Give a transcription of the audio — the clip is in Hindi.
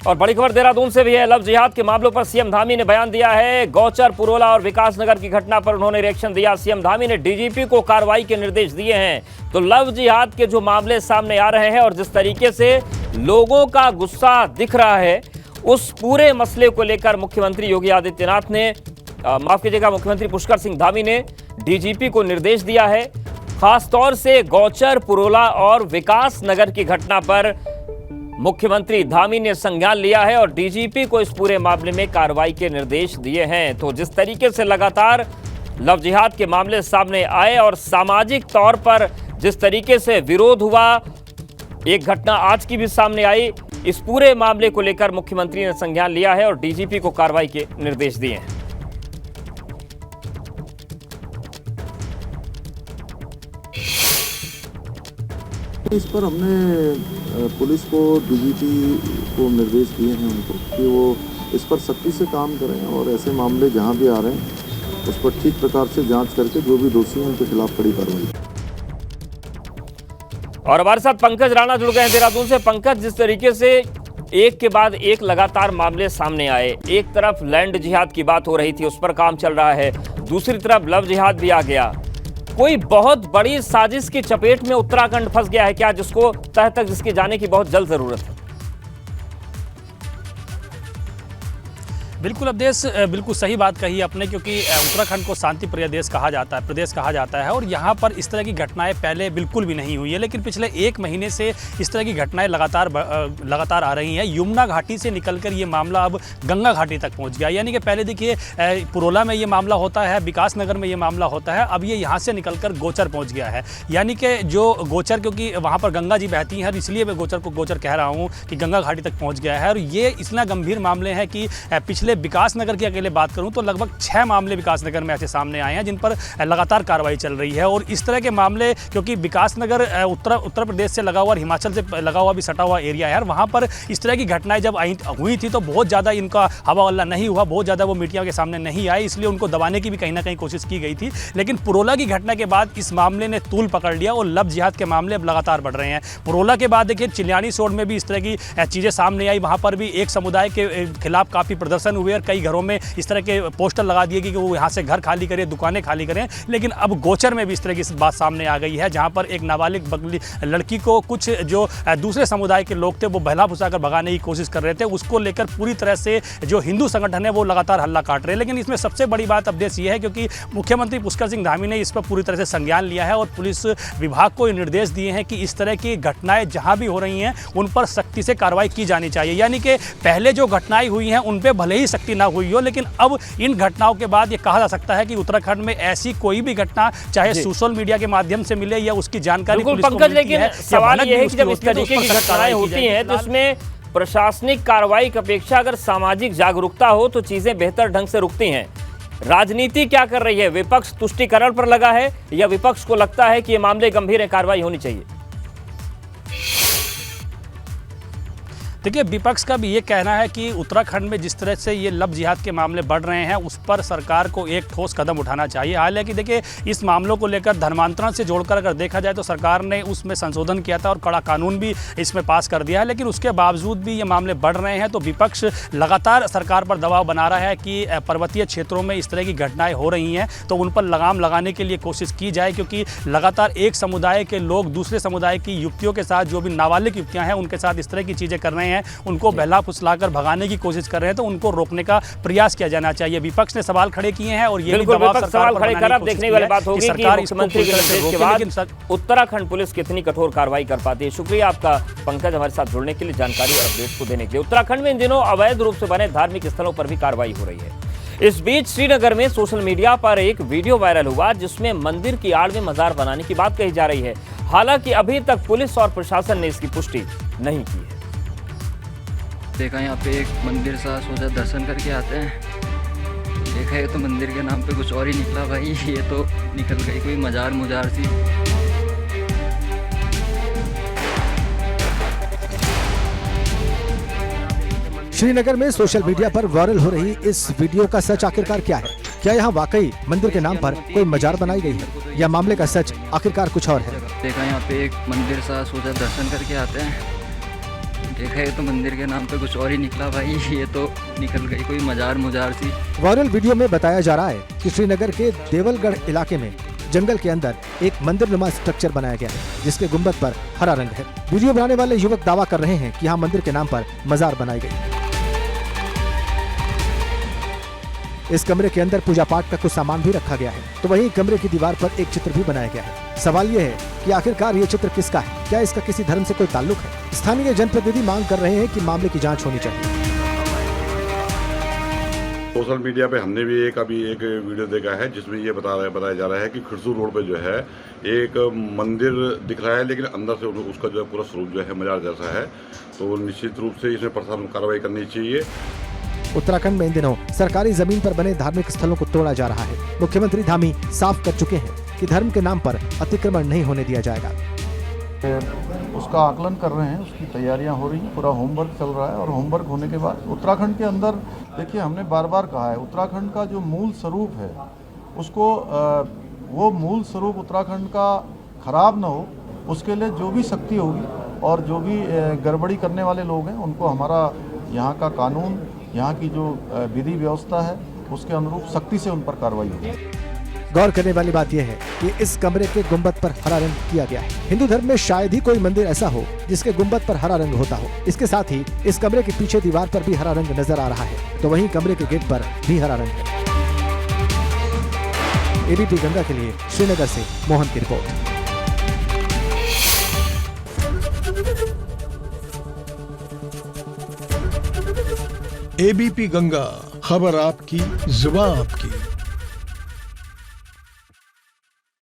और बड़ी खबर देहरादून से भी है। लव जिहाद के मामलों पर सीएम धामी ने बयान दिया है। गौचर, पुरोला और विकासनगर की घटना पर उन्होंने रिएक्शन दिया। सीएम धामी ने डीजीपी को कार्रवाई के निर्देश दिए हैं। तो लव जिहाद के जो मामले सामने आ रहे हैं और जिस तरीके से लोगों का गुस्सा दिख रहा है, उस पूरे मसले को लेकर मुख्यमंत्री योगी आदित्यनाथ ने मुख्यमंत्री पुष्कर सिंह धामी ने डीजीपी को निर्देश दिया है। खासतौर से गौचर, पुरोला और विकासनगर की घटना पर मुख्यमंत्री धामी ने संज्ञान लिया है और डीजीपी को इस पूरे मामले में कार्रवाई के निर्देश दिए हैं। तो जिस तरीके से लगातार लव जिहाद के मामले सामने आए और सामाजिक तौर पर जिस तरीके से विरोध हुआ, एक घटना आज की भी सामने आई, इस पूरे मामले को लेकर मुख्यमंत्री ने संज्ञान लिया है और डीजीपी को कार्रवाई के निर्देश दिए हैं। इस पर हमने पुलिस को, डीजीपी को निर्देश दिए हैं उनको कि वो इस पर सख्ती से काम करें और ऐसे मामले जहां भी आ रहे हैं उस पर ठीक प्रकार से जांच करके जो भी दोषी हैं उनके खिलाफ कड़ी कार्रवाई। और हमारे साथ पंकज राणा जुड़ गए हैं देहरादून से। पंकज, जिस तरीके से एक के बाद एक लगातार मामले सामने आए, एक तरफ लैंड जिहाद की बात हो रही थी, उस पर काम चल रहा है, दूसरी तरफ लव जिहाद भी आ गया। कोई बहुत बड़ी साजिश की चपेट में उत्तराखंड फंस गया है क्या, जिसको तह तक जिसके जाने की बहुत जल्द जरूरत है? बिल्कुल अवधेश, बिल्कुल सही बात कही आपने, क्योंकि उत्तराखंड को शांति प्रिय देश कहा जाता है, प्रदेश कहा जाता है, और यहाँ पर इस तरह की घटनाएं पहले बिल्कुल भी नहीं हुई है। लेकिन पिछले एक महीने से इस तरह की घटनाएं लगातार आ रही हैं। यमुना घाटी से निकलकर ये मामला अब गंगा घाटी तक पहुँच गया। यानी कि पहले देखिए पुरोला में ये मामला होता है, विकासनगर में ये मामला होता है, अब ये यहाँ से निकलकर गोचर पहुँच गया है। यानी कि जो गोचर, क्योंकि वहाँ पर गंगा जी बहती हैं, इसलिए मैं गोचर को गोचर कह रहा हूँ कि गंगा घाटी तक पहुँच गया है। और ये इतना गंभीर मामले हैं कि पिछले विकासनगर की अकेले बात करूं तो लगभग 6 मामले विकासनगर में ऐसे सामने आए हैं जिन पर लगातार कार्रवाई चल रही है। और इस तरह के मामले, क्योंकि विकासनगर उत्तर प्रदेश से लगा हुआ और हिमाचल से लगा हुआ भी सटा हुआ एरिया है, वहां पर इस तरह की घटनाएं जब हुई थी तो बहुत ज़्यादा इनका हवा हल्ला नहीं हुआ, बहुत ज़्यादा वो मीडिया के सामने नहीं आए, इसलिए उनको दबाने की भी कहीं ना कहीं कोशिश की गई थी। लेकिन पुरोला की घटना के बाद इस मामले ने तूल पकड़ लिया और लव जिहाद के मामले अब लगातार बढ़ रहे हैं। पुरोला के बाद देखिए चिलियानी सोड में भी इस तरह की चीज़ें सामने आई, वहाँ पर भी एक समुदाय के खिलाफ काफ़ी प्रदर्शन हुए और कई घरों में इस तरह के पोस्टर लगा दिए कि वो यहाँ से घर खाली करें, दुकानें खाली करें। लेकिन अब गोचर में भी इस तरह की बात सामने आ गई है, जहाँ पर एक नाबालिग लड़की को कुछ जो दूसरे समुदाय के लोग थे वो बहला फुसाकर भगाने की कोशिश कर रहे थे। उसको लेकर पूरी तरह से जो हिंदू संगठन है वो लगातार हल्ला काट रहे हैं। लेकिन इसमें सबसे बड़ी बात अपडेट ये है, क्योंकि मुख्यमंत्री पुष्कर सिंह धामी ने इस पर पूरी तरह से संज्ञान लिया है और पुलिस विभाग को निर्देश दिए हैं कि इस तरह की घटनाएं जहाँ भी हो रही हैं उन पर सख्ती से कार्रवाई की जानी चाहिए। यानी कि पहले जो घटनाएं हुई हैं उन पर भले ही सख्ती ना हुई हो, लेकिन अब इन घटनाओं के बाद ये कहा जा सकता है कि उत्तराखंड में ऐसी कोई भी घटना चाहे सोशल मीडिया के माध्यम से मिले या उसकी जानकारी पुलिस को मिलती है, सवाल ये है कि जब इस तरीके की घटनाएं होती हैं तो उसमें प्रशासनिक कार्रवाई की अपेक्षा अगर सामाजिक जागरूकता हो तो चीजें बेहतर ढंग से रुकती हैं। राजनीति क्या कर रही है? विपक्ष तुष्टीकरण पर लगा है या विपक्ष को लगता है कि ये मामले गंभीर हैं, कार्रवाई होनी चाहिए? देखिए, विपक्ष का भी ये कहना है कि उत्तराखंड में जिस तरह से ये लव जिहाद के मामले बढ़ रहे हैं उस पर सरकार को एक ठोस कदम उठाना चाहिए। हालांकि देखिए इस मामलों को लेकर धर्मांतरण से जोड़कर अगर देखा जाए तो सरकार ने उसमें संशोधन किया था और कड़ा कानून भी इसमें पास कर दिया है। लेकिन उसके बावजूद भी ये मामले बढ़ रहे हैं, तो विपक्ष लगातार सरकार पर दबाव बना रहा है कि पर्वतीय क्षेत्रों में इस तरह की घटनाएँ हो रही हैं तो उन पर लगाम लगाने के लिए कोशिश की जाए, क्योंकि लगातार एक समुदाय के लोग दूसरे समुदाय की युवतियों के साथ, जो भी नाबालिग युवतियाँ हैं उनके साथ इस तरह की चीज़ें कर रहे हैं, उनको बहला फुसलाकर भगाने की कोशिश कर रहे हैं, तो उनको रोकने का प्रयास किया जाना चाहिए। विपक्ष ने सवाल खड़े किए हैं और ये भी दबाव सरकार पर बनाने की कोशिश देखने वाली बात होगी कि मुख्यमंत्री के निर्देश के बाद उत्तराखंड पुलिस कितनी कठोर कार्रवाई कर पाती है। शुक्रिया आपका पंकज, हमारे साथ जुड़ने के लिए, जानकारी और अपडेट्स को देने के लिए। उत्तराखंड में इन दिनों अवैध रूप से बने धार्मिक स्थलों पर भी कार्रवाई हो रही है। इस बीच श्रीनगर में सोशल मीडिया पर एक वीडियो वायरल हुआ जिसमें मंदिर की आड़ में मजार बनाने की बात कही जा रही है। हालांकि अभी तक पुलिस और प्रशासन ने इसकी पुष्टि नहीं की है। देखा यहाँ पे एक मंदिर सा, सोचा दर्शन करके आते हैं। देखा ये तो मंदिर के नाम पे कुछ और ही निकला भाई, ये तो निकल गई कोई मजार सी। श्रीनगर में सोशल मीडिया पर वायरल हो रही इस वीडियो का सच आखिरकार क्या है? क्या यहाँ वाकई मंदिर के नाम पर कोई मजार बनाई गई है या मामले का सच आखिरकार कुछ और है? देखा यहाँ पे एक मंदिर सा, सोचा दर्शन करके आते हैं। देखा ये तो मंदिर के नाम पे कुछ और ही निकला भाई, ये तो निकल गई कोई मजार सी। वायरल वीडियो में बताया जा रहा है कि श्रीनगर के देवलगढ़ इलाके में जंगल के अंदर एक मंदिर नुमा स्ट्रक्चर बनाया गया है जिसके गुंबद पर हरा रंग है। वीडियो बनाने वाले युवक दावा कर रहे हैं कि यहाँ मंदिर के नाम पर मजार बनाई गई। इस कमरे के अंदर पूजा पाठ का कुछ सामान भी रखा गया है, तो वहीं कमरे की दीवार पर एक चित्र भी बनाया गया है। सवाल ये है कि आखिरकार ये चित्र किसका है? क्या इसका किसी धर्म से कोई ताल्लुक है? स्थानीय जनप्रतिनिधि मांग कर रहे हैं कि मामले की जांच होनी चाहिए। सोशल मीडिया पे हमने भी अभी एक वीडियो देखा है जिसमें ये बताया जा रहा है कि खिरसू रोड पे जो है एक मंदिर दिख रहा है, लेकिन अंदर से उसका जो है पूरा स्वरूप जो है मजार जैसा है। तो निश्चित रूप से इसमें प्रशासन कार्रवाई करनी चाहिए। उत्तराखंड में इन दिनों सरकारी जमीन पर बने धार्मिक स्थलों को तोड़ा जा रहा है। मुख्यमंत्री धामी साफ कर चुके हैं कि धर्म के नाम पर अतिक्रमण नहीं होने दिया जाएगा। उसका आकलन कर रहे हैं, उसकी तैयारियां हो रही हैं, पूरा होमवर्क चल रहा है और होमवर्क होने के बाद उत्तराखंड के अंदर देखिए, हमने बार बार कहा है उत्तराखंड का जो मूल स्वरूप है उसको वो मूल स्वरूप उत्तराखंड का खराब ना हो, उसके लिए जो भी शक्ति होगी और जो भी गड़बड़ी करने वाले लोग हैं उनको हमारा यहाँ का कानून, यहाँ की जो विधि व्यवस्था है उसके अनुरूप सख्ती से उन पर कार्रवाई होगी। गौर करने वाली बात यह है कि इस कमरे के गुंबद पर हरा रंग किया गया है। हिंदू धर्म में शायद ही कोई मंदिर ऐसा हो जिसके गुंबद पर हरा रंग होता हो। इसके साथ ही इस कमरे के पीछे दीवार पर भी हरा रंग नजर आ रहा है, तो वहीं कमरे के गेट पर भी हरा रंग है। एबीपी गंगा के लिए श्रीनगर से मोहन की रिपोर्ट। एबीपी गंगा, खबर आपकी, जुबान आपकी।